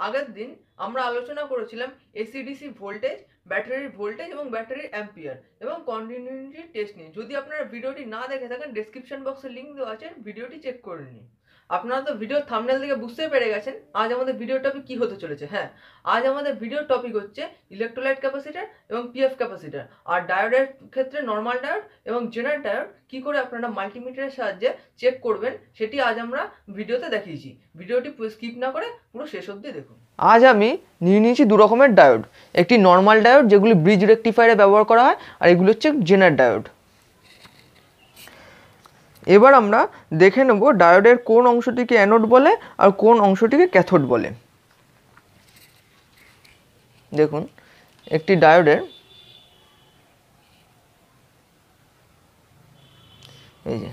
আগের দিন আমরা আলোচনা করেছিলাম এসি-ডিসি ভোল্টেজ, ব্যাটারির ভোল্টেজ এবং ব্যাটারির অ্যাম্পিয়ার এবং কন্টিনিউটি টেস্ট নিয়ে। যদি আপনারা ভিডিওটি না দেখে থাকেন, ডেসক্রিপশন বক্সে লিঙ্ক দেওয়া আছে, ভিডিওটি চেক করে নিন। আপনারা তো ভিডিওর থাম্বনেল থেকে বুঝতেই পেরে গেছেন আজ আমাদের ভিডিও টপিক কী হতে চলেছে। হ্যাঁ, আজ আমাদের ভিডিওর টপিক হচ্ছে ইলেকট্রোলাইট ক্যাপাসিটর এবং পিএফ ক্যাপাসিটর, আর ডায়োডের ক্ষেত্রে নর্মাল ডায়োড এবং জেনার ডায়োড কী করে আপনারা মাল্টিমিটারের সাহায্যে চেক করবেন সেটি আজ আমরা ভিডিওতে দেখিয়েছি। ভিডিওটি স্কিপ না করে পুরো শেষ অবধি দেখুন। আজ আমি নিয়ে নিয়েছি দু রকমের ডায়োড, একটি নর্মাল ডায়োড যেগুলি ব্রিজ রেকটিফায়ারে ব্যবহার করা হয়, আর এগুলো হচ্ছে জেনার ডায়োড। এবার আমরা দেখে নেব ডায়োডের কোন অংশটিকে অ্যানোড বলে আর কোন অংশটিকে ক্যাথোড বলে। দেখুন, একটি ডায়োডের এই যে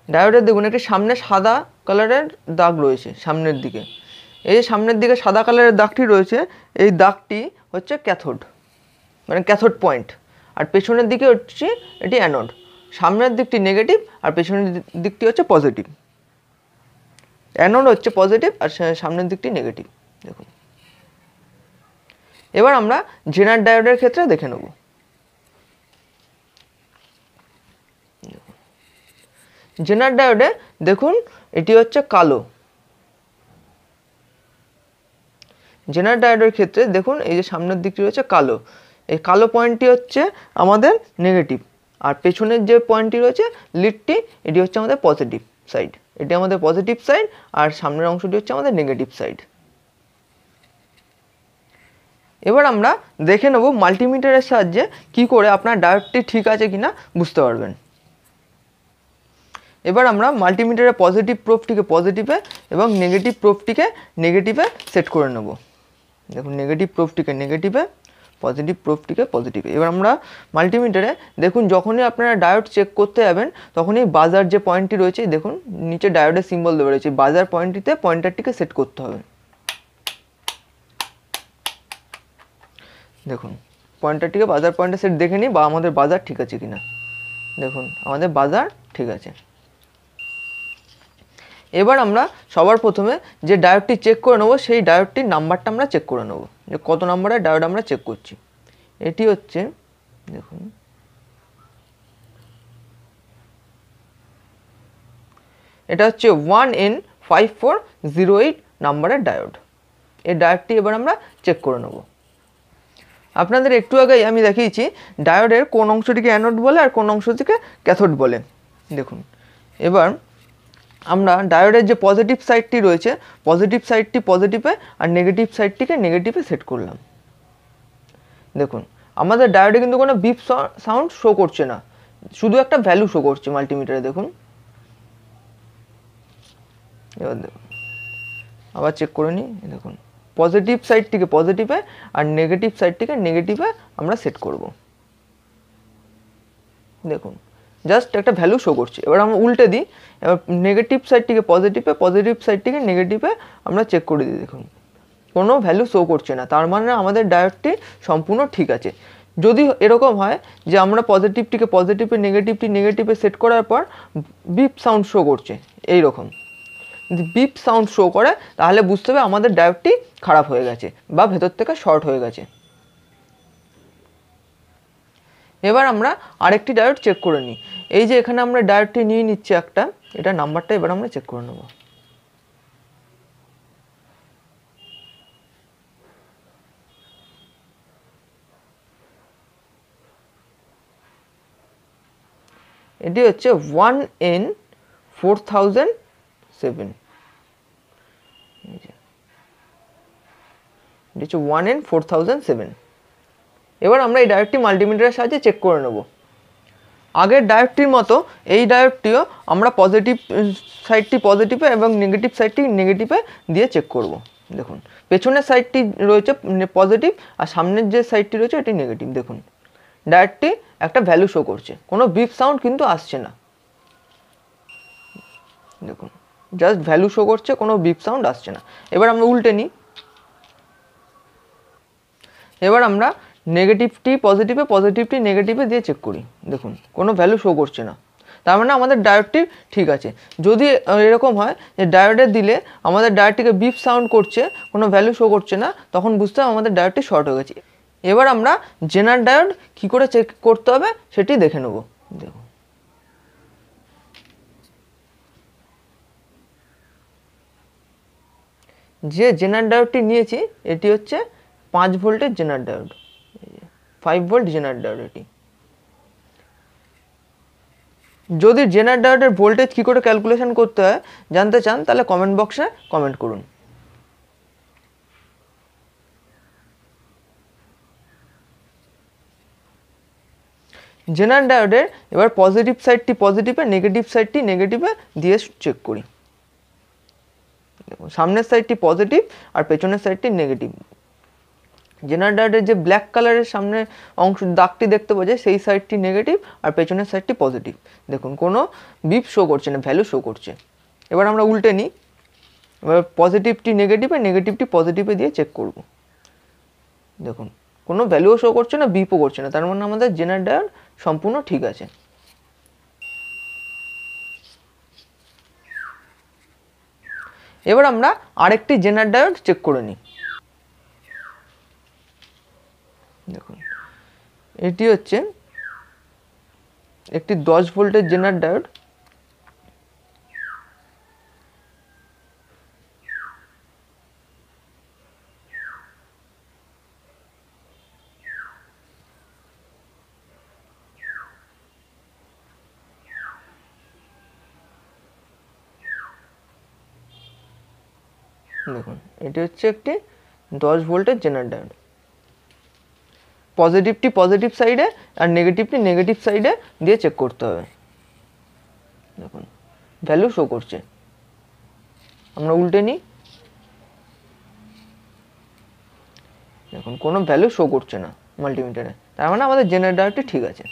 ডায়োডের দেখুন একটি সামনে সাদা কালারের দাগ রয়েছে সামনের দিকে। এই যে সামনের দিকে সাদা কালারের দাগটি রয়েছে, এই দাগটি হচ্ছে ক্যাথোড, মানে ক্যাথোড পয়েন্ট। আর পেছনের দিকে হচ্ছে এটি অ্যানোড। সামনের দিকটি নেগেটিভ আর পেছনের দিকটি হচ্ছে পজিটিভ। অ্যানোড হচ্ছে পজিটিভ আর সামনের দিকটি নেগেটিভ। দেখুন, এবার আমরা জেনার ডায়োডের ক্ষেত্রে দেখে নেব। জেনার ডায়োডে দেখুন এটি হচ্ছে কালো। জেনার ডায়োডের ক্ষেত্রে দেখুন এই যে সামনের দিকটি রয়েছে কালো, এই কালো পয়েন্টটি হচ্ছে আমাদের নেগেটিভ, আর পেছনের যে পয়েন্টটি রয়েছে লিডটি, এটি হচ্ছে আমাদের পজিটিভ সাইড। এটি আমাদের পজিটিভ সাইড আর সামনের অংশটি হচ্ছে আমাদের নেগেটিভ সাইড। এবার আমরা দেখে নেব মাল্টিমিটারের সাহায্যে কি করে আপনার ডায়োডটি ঠিক আছে কিনা বুঝতে পারবেন। এবার আমরা মাল্টিমিটারের পজিটিভ প্রোবটিকে পজিটিভে এবং নেগেটিভ প্রোবটিকে নেগেটিভে সেট করে নেব। দেখুন, নেগেটিভ প্রোবটিকে নেগেটিভে, পজিটিভ প্রোবটিকে পজিটিভে। এবার আমরা মাল্টিমিটারে দেখুন যখনই আপনারা ডায়োড চেক করতে যাবেন তখনই বাজার যে পয়েন্টটি রয়েছে, দেখুন নিচে ডায়োডের সিম্বল দেওয়া রয়েছে, বাজার পয়েন্টটিতে পয়েন্টারটিকে সেট করতে হবে। দেখুন, পয়েন্টারটিকে বাজার পয়েন্টে সেট দেখে নিই বা আমাদের বাজার ঠিক আছে কিনা। দেখুন, আমাদের বাজার ঠিক আছে। এবার আমরা সবার প্রথমে যে ডায়োডটি চেক করে নেব সেই ডায়োডটির নাম্বারটা আমরা চেক করে নেব, যে কত নাম্বারের ডায়োড আমরা চেক করছি। এটি হচ্ছে দেখুন এটা হচ্ছে 1N5408 নাম্বারের ডায়োড। এই ডায়োডটি এবার আমরা চেক করে নেব। আপনাদের একটু আগেই আমি দেখিয়েছি ডায়োডের কোন অংশটিকে অ্যানোড বলে আর কোন অংশটিকে ক্যাথোড বলে। দেখুন, এবার আমরা ডায়োডের যে পজিটিভ সাইডটি রয়েছে, পজিটিভ সাইডটি পজিটিভে আর নেগেটিভ সাইডটিকে নেগেটিভে সেট করলাম। দেখুন, আমাদের ডায়োডে কিন্তু কোনো বিপ সাউন্ড শো করছে না, শুধু একটা ভ্যালু শো করছে মাল্টিমিটারে। দেখুন, এবার দেখুন আবার চেক করে নিই। দেখুন, পজিটিভ সাইডটিকে পজিটিভে আর নেগেটিভ সাইডটিকে নেগেটিভে আমরা সেট করব। দেখুন, জাস্ট একটা ভ্যালু শো করছে। এবার আমরা উল্টে দিই, এবার নেগেটিভ সাইডটিকে পজিটিভে, পজিটিভ সাইডটিকে নেগেটিভে আমরা চেক করে দিই। দেখুন, কোনো ভ্যালু শো করছে না, তার মানে আমাদের ডায়োডটি সম্পূর্ণ ঠিক আছে। যদি এরকম হয় যে আমরা পজিটিভটিকে পজিটিভে, নেগেটিভটি নেগেটিভে সেট করার পর বিপ সাউন্ড শো করছে, এই রকম যদি বিপ সাউন্ড শো করে তাহলে বুঝতে হবে আমাদের ডায়োডটি খারাপ হয়ে গেছে বা ভেতর থেকে শর্ট হয়ে গেছে। এবার আমরা আরেকটি ডায়োড চেক করে নিই। এই যে এখানে আমরা ডায়োডটি নিয়ে নিচ্ছি একটা, এটা নাম্বারটা এবার আমরা চেক করে নেব। এটি হচ্ছে 1N4007। এটি হচ্ছে 1N4007। এবার আমরা এই ডায়োডটি মাল্টিমিটারের সাহায্যে চেক করে নেব। আগের ডায়োডটির মতো এই ডায়োডটিও আমরা পজিটিভ সাইডটি পজিটিভে এবং নেগেটিভ সাইডটি নেগেটিভে দিয়ে চেক করব। দেখুন, পেছনের সাইডটি রয়েছে পজিটিভ আর সামনের যে সাইডটি রয়েছে এটি নেগেটিভ। দেখুন, ডায়োডটি একটা ভ্যালু শো করছে, কোনো বিপ সাউন্ড কিন্তু আসছে না। দেখুন, জাস্ট ভ্যালু শো করছে, কোনো বিপ সাউন্ড আসছে না। এবার আমরা উল্টে নিই। এবার আমরা নেগেটিভটি পজিটিভে, পজিটিভটি নেগেটিভে দিয়ে চেক করি। দেখুন, কোনো ভ্যালু শো করছে না, তার মানে আমাদের ডায়োডটি ঠিক আছে। যদি এরকম হয় যে ডায়োডে দিলে আমাদের ডায়োডটিকে বিপ সাউন্ড করছে, কোনো ভ্যালু শো করছে না, তখন বুঝতে হবে আমাদের ডায়োডটি শর্ট হয়ে গেছে। এবার আমরা জেনার ডায়োড কী করে চেক করতে হবে সেটি দেখে নেব। দেখুন, যে জেনার ডায়োডটি নিয়েছি এটি হচ্ছে 5 ভোল্টের জেনার ডায়োড, 5 ভোল্ট জেনার ডায়োড এটি। যদি জেনার ডায়োডের ভোল্টেজ কী করে ক্যালকুলেশন করতে হয় জানতে চান তাহলে কমেন্ট বক্সে কমেন্ট করুন। জেনার ডায়োডের এবার পজিটিভ সাইডটি পজিটিভে, নেগেটিভ সাইডটি নেগেটিভে দিয়ে চেক করি। সামনের সাইডটি পজিটিভ আর পেছনের সাইডটি নেগেটিভ। জেনার ডায়োডের যে ব্ল্যাক কালারের সামনে অংশ দাগটি দেখতে পাওয়া যায় সেই সাইডটি নেগেটিভ আর পেছনের সাইডটি পজিটিভ। দেখুন কোনো বিপ শো করছে না, ভ্যালু শো করছে। এবার আমরা উল্টে নিই, এবার পজিটিভটি নেগেটিভে, নেগেটিভটি পজিটিভে দিয়ে চেক করব। দেখুন কোনো ভ্যালুও শো করছে না, বিপও করছে না, তার মানে আমাদের জেনার ডায়োড সম্পূর্ণ ঠিক আছে। এবার আমরা আরেকটি জেনার ডায়োড চেক করে নিই। দেখুন এটি হচ্ছে একটি 10 ভোল্টের জেনার ডায়োড। দেখুন এটি হচ্ছে একটি 10 ভোল্টের জেনার ডায়োড। পজিটিভটি পজিটিভ সাইডে আর নেগেটিভটি নেগেটিভ সাইডে দিয়ে চেক করতে হবে। দেখুন ভ্যালু শো করছে। আমরা উল্টে নিই, দেখুন কোনো ভ্যালু শো করছে না মাল্টিমিটারে, তার মানে আমাদের জেনার ডায়োডটি ঠিক আছে।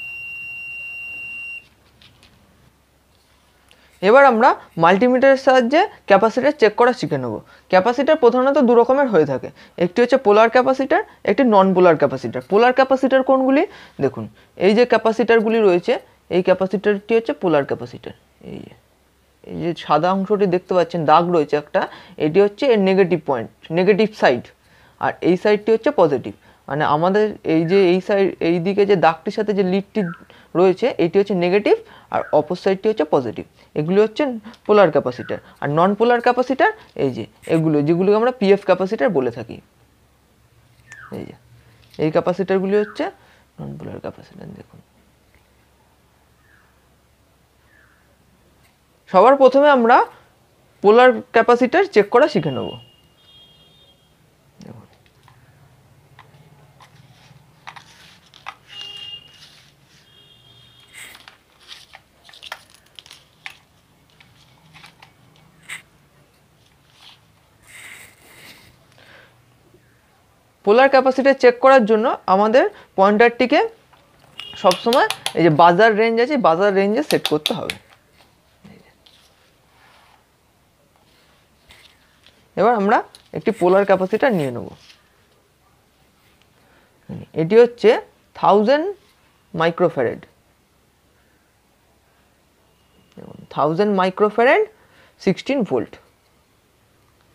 এবার আমরা মাল্টিমিটারের সাহায্যে ক্যাপাসিটার চেক করা শিখে নেব। ক্যাপাসিটার প্রধানত দু রকমের হয়ে থাকে, একটি হচ্ছে পোলার ক্যাপাসিটার, একটি নন পোলার ক্যাপাসিটার। পোলার ক্যাপাসিটার কোনগুলি? দেখুন এই যে ক্যাপাসিটারগুলি রয়েছে, এই ক্যাপাসিটারটি হচ্ছে পোলার ক্যাপাসিটার। এই যে সাদা অংশটি দেখতে পাচ্ছেন দাগ রয়েছে একটা, এটি হচ্ছে এর নেগেটিভ পয়েন্ট, নেগেটিভ সাইড, আর এই সাইডটি হচ্ছে পজিটিভ। মানে আমাদের এই যে এই সাইড, এই দিকে যে দাগটির সাথে যে লিডটি রয়েছে এটি হচ্ছে নেগেটিভ আর অপর সাইডটি হচ্ছে পজিটিভ। এগুলি হচ্ছে পোলার ক্যাপাসিটার। আর নন পোলার ক্যাপাসিটার এই যে এগুলো, যেগুলোকে আমরা পিএফ ক্যাপাসিটার বলে থাকি। এই যে এই ক্যাপাসিটারগুলি হচ্ছে নন পোলার ক্যাপাসিটার। দেখুন সবার প্রথমে আমরা পোলার ক্যাপাসিটার চেক করা শিখে নেব। পোলার ক্যাপাসিটার চেক করার জন্য আমাদের পয়েন্টারটিকে সবসময় এই যে বাজার রেঞ্জ আছে, বাজার রেঞ্জে সেট করতে হবে। এবার আমরা একটি পোলার ক্যাপাসিটার নিয়ে নেব। এটি হচ্ছে 1000 মাইক্রোফ্যারাড, 1000 মাইক্রোফ্যারাড 16 ভোল্ট।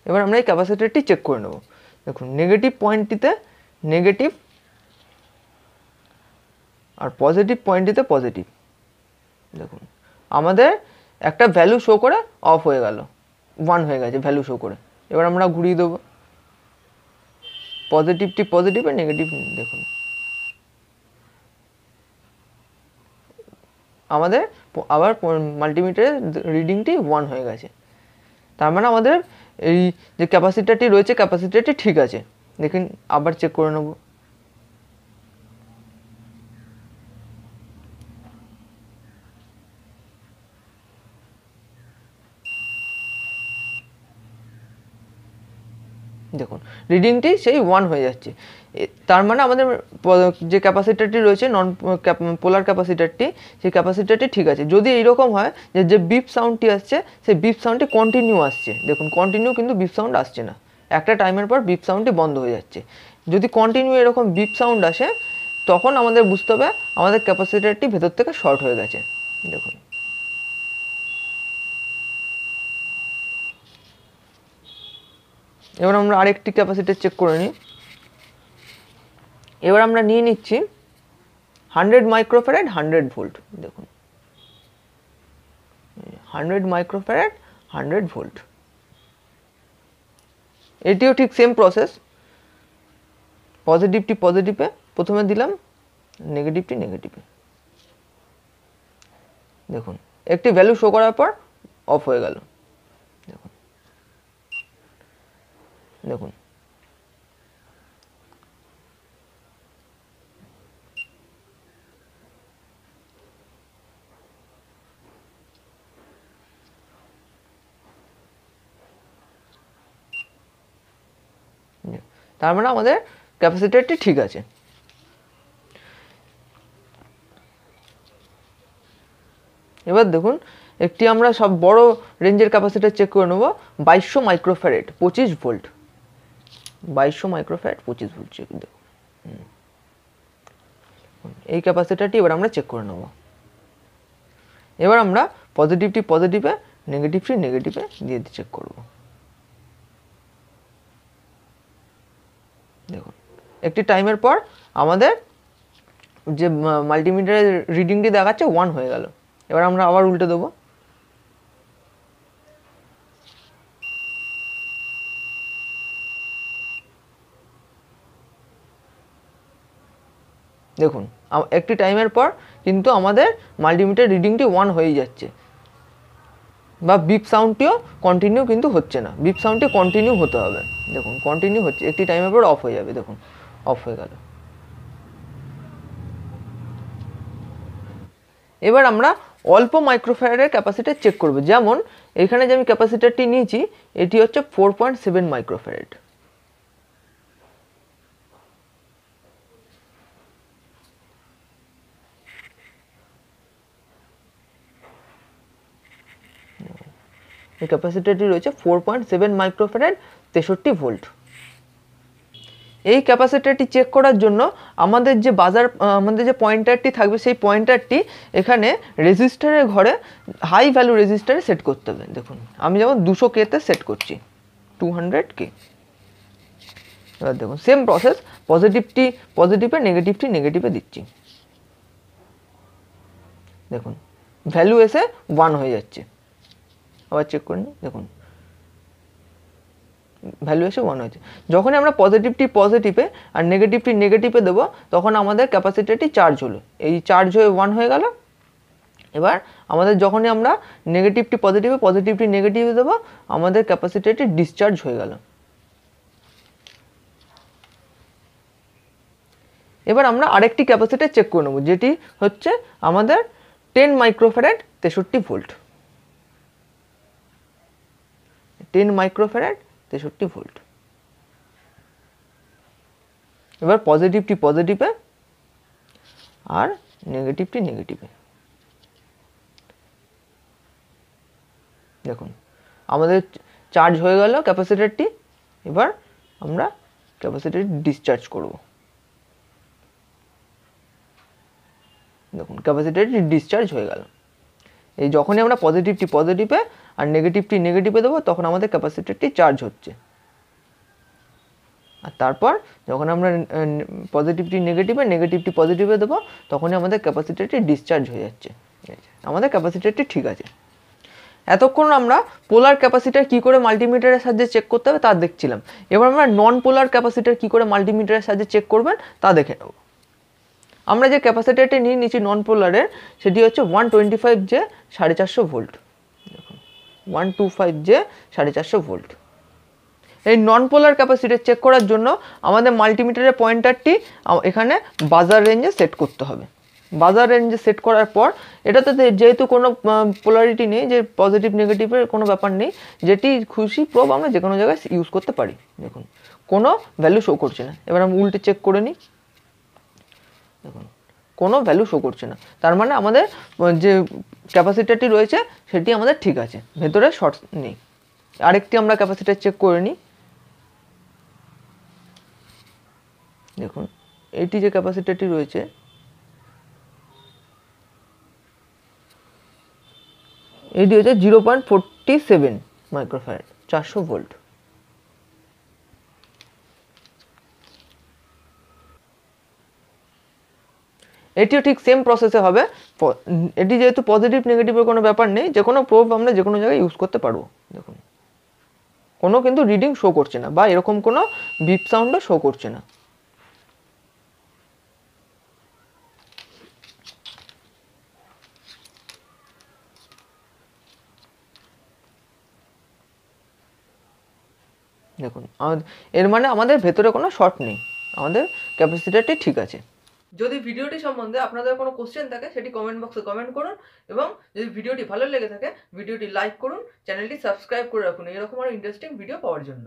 এবার আমরা এই ক্যাপাসিটারটি চেক করে নেব। দেখুন নেগেটিভ পয়েন্টটিতে নেগেটিভ আর পজিটিভ পয়েন্টটিতে পজিটিভ। দেখুন আমাদের একটা ভ্যালু শো করে অফ হয়ে গেল, 1 হয়ে গেছে ভ্যালু শো করে। এবার আমরা ঘুরিয়ে দেবো, পজিটিভটি পজিটিভ আর নেগেটিভ। দেখুন আমাদের আবার মাল্টিমিটারের রিডিংটি 1 হয়ে গেছে, তার মানে আমাদের এই যে ক্যাপাসিটারটি রয়েছে ক্যাপাসিটারটি ঠিক আছে। দেখুন আবার চেক করে নেব। দেখুন রিডিংটি সেই 1 হয়ে যাচ্ছে, তার মানে আমাদের যে ক্যাপাসিটারটি রয়েছে নন পোলার ক্যাপাসিটারটি, সেই ক্যাপাসিটারটি ঠিক আছে। যদি এইরকম হয় যে যে বিপ সাউন্ডটি আসছে সেই বিপ সাউন্ডটি কন্টিনিউ আসছে, দেখুন কন্টিনিউ কিন্তু বিপ সাউন্ড আসছে না, একটা টাইমের পর বিপ সাউন্ডটি বন্ধ হয়ে যাচ্ছে। যদি কন্টিনিউ এরকম বিপ সাউন্ড আসে তখন আমাদের বুঝতে হবে আমাদের ক্যাপাসিটারটি ভেতর থেকে শর্ট হয়ে গেছে। দেখুন এবার আমরা আরেকটি ক্যাপাসিটর চেক করে নিই। এবার আমরা নিয়ে নিচ্ছি 100 মাইক্রোফ্যারাড 100 ভোল্ট। দেখুন 100 মাইক্রোফ্যারাড 100 ভোল্ট। এটিও ঠিক সেম প্রসেস, পজিটিভটি পজিটিভে প্রথমে দিলাম, নেগেটিভটি নেগেটিভে। দেখুন একটি ভ্যালু শো করার পর অফ হয়ে গেল। দেখুন দেখুন তার মানে আমাদের ক্যাপাসিটরটি ঠিক আছে। এবার দেখুন একটি আমরা সব বড় রেঞ্জের ক্যাপাসিটর চেক করে নেব, 2200 microfarad 25 volt. 2200 microfarad 25 volt check. দেখুন এই ক্যাপাসিটরটি এবার আমরা চেক করে নেব। এবার আমরা পজিটিভটি পজিটিভে, নেগেটিভটি নেগেটিভে দিয়ে চেক করব। দেখুন একটি টাইমের পর আমাদের যে মাল্টিমিটারের রিডিংটি দেখাচ্ছে 1 হয়ে গেল। এবার আমরা আবার উল্টে দেবো। দেখুন একটি টাইমের পর কিন্তু আমাদের মাল্টিমিটার রিডিংটি 1 হয়ে যাচ্ছে, বা বিপ সাউন্ডটিও কন্টিনিউ কিন্তু হচ্ছে না, বিপ সাউন্ডটি কন্টিনিউ হতে হবে। দেখুন কন্টিনিউ হচ্ছে, একটি টাইমের পর অফ হয়ে যাবে। দেখুন অফ হয়ে গেল। এবার আমরা অল্প মাইক্রোফ্যারাডের ক্যাপাসিটর চেক করব। যেমন এখানে যে আমি ক্যাপাসিটরটি নিয়েছি এটি হচ্ছে 4.7 মাইক্রোফ্যারাড। এই ক্যাপাসিটরটি রয়েছে 4.7 মাইক্রোফ্যারাড 63 ভোল্ট। এই ক্যাপাসিটরটি চেক করার জন্য আমাদের যে পয়েন্টারটি থাকবে সেই পয়েন্টারটি এখানে রেজিস্টারের ঘরে হাই ভ্যালু রেজিস্টারে সেট করতে হবে। দেখুন আমি যেমন 200K তে সেট করছি, 200K। এবার দেখুন সেম প্রসেস, পজিটিভটি পজিটিভে, নেগেটিভটি নেগেটিভে দিচ্ছি। দেখুন ভ্যালু এসে 1 হয়ে যাচ্ছে। আবার চেক করে নিই। দেখুন ভ্যালু এসে 1 হয়েছে। যখনই আমরা পজিটিভটি পজিটিভে আর নেগেটিভটি নেগেটিভে দেবো তখন আমাদের ক্যাপাসিটরটি চার্জ হলো, এই চার্জ হয়ে 1 হয়ে গেল। এবার আমাদের যখনই আমরা নেগেটিভটি পজিটিভে পজিটিভটি নেগেটিভে দেবো আমাদের ক্যাপাসিটরটি ডিসচার্জ হয়ে গেল। এবার আমরা আরেকটি ক্যাপাসিটর চেক করে নেব, যেটি হচ্ছে আমাদের 10 মাইক্রোফ্যারাড 63 ভোল্ট। 10 microfarad 63 volt. এবার পজিটিভটি পজিটিভে আর নেগেটিভটি নেগেটিভে। দেখুন আমাদের চার্জ হয়ে গেল ক্যাপাসিটরটি। এবার আমরা ক্যাপাসিটরটি ডিসচার্জ করব। দেখুন ক্যাপাসিটরটি ডিসচার্জ হয়ে গেল। এই যখনই আমরা পজিটিভটি পজিটিভে আর নেগেটিভটি নেগেটিভে দেবো তখন আমাদের ক্যাপাসিটরটি চার্জ হচ্ছে। আর তারপর যখন আমরা পজিটিভটি নেগেটিভে নেগেটিভটি পজিটিভে দেবো তখনই আমাদের ক্যাপাসিটরটি ডিসচার্জ হয়ে যাচ্ছে। আমাদের ক্যাপাসিটরটি ঠিক আছে। এতক্ষণ আমরা পোলার ক্যাপাসিটর কী করে মাল্টিমিটারের সাহায্যে চেক করতে হবে তা দেখছিলাম। এবার আমরা নন পোলার ক্যাপাসিটর কী করে মাল্টিমিটারের সাহায্যে চেক করবেন তা দেখে নেব। আমরা যে ক্যাপাসিটরটি নিয়ে নিচ্ছি নন পোলারের সেটি হচ্ছে 125J 450 ভোল্ট। দেখুন 125J 450 ভোল্ট। এই নন পোলার ক্যাপাসিটর চেক করার জন্য আমাদের মাল্টিমিটারের পয়েন্টারটি এখানে বাজার রেঞ্জে সেট করতে হবে। বাজার রেঞ্জে সেট করার পর এটাতে যেহেতু কোনো পোলারিটি নেই, যে পজিটিভ নেগেটিভের কোনো ব্যাপার নেই, যেটি খুশি প্রব আমরা যে কোনো জায়গায় ইউজ করতে পারি। দেখুন কোনো ভ্যালু শো করছে না। এবার আমি উল্টে চেক করে নিই। দেখুন কোনো ভ্যালু শো করছে না, তার মানে আমাদের যে ক্যাপাসিটরটি রয়েছে সেটি আমাদের ঠিক আছে, ভেতরে শর্ট নেই। আরেকটি আমরা ক্যাপাসিটর চেক করে নিই। দেখুন এইটি যে ক্যাপাসিটরটি রয়েছে এটি হচ্ছে 0.47 মাইক্রোফ্যারাড 400 ভোল্ট। এটিও ঠিক সেম প্রসেসে হবে। এটি যেহেতু পজিটিভ নেগেটিভের কোনো ব্যাপার নেই, যে কোনো প্রোব আমরা যে কোনো জায়গায় ইউজ করতে পারবো। দেখুন কোনো কিন্তু রিডিং শো করছে না বা এরকম কোনো বিপ সাউন্ডও শো করছে না। দেখুন এর মানে আমাদের ভেতরে কোনো শর্ট নেই, আমাদের ক্যাপাসিটারটি ঠিক আছে। যদি ভিডিওটি সম্বন্ধে আপনাদের কোনো কোশ্চেন থাকে সেটি কমেন্ট বক্সে কমেন্ট করুন, এবং যদি ভিডিওটি ভালো লেগে থাকে ভিডিওটি লাইক করুন, চ্যানেলটি সাবস্ক্রাইব করে রাখুন এরকম আরও ইন্টারেস্টিং ভিডিও পাওয়ার জন্য।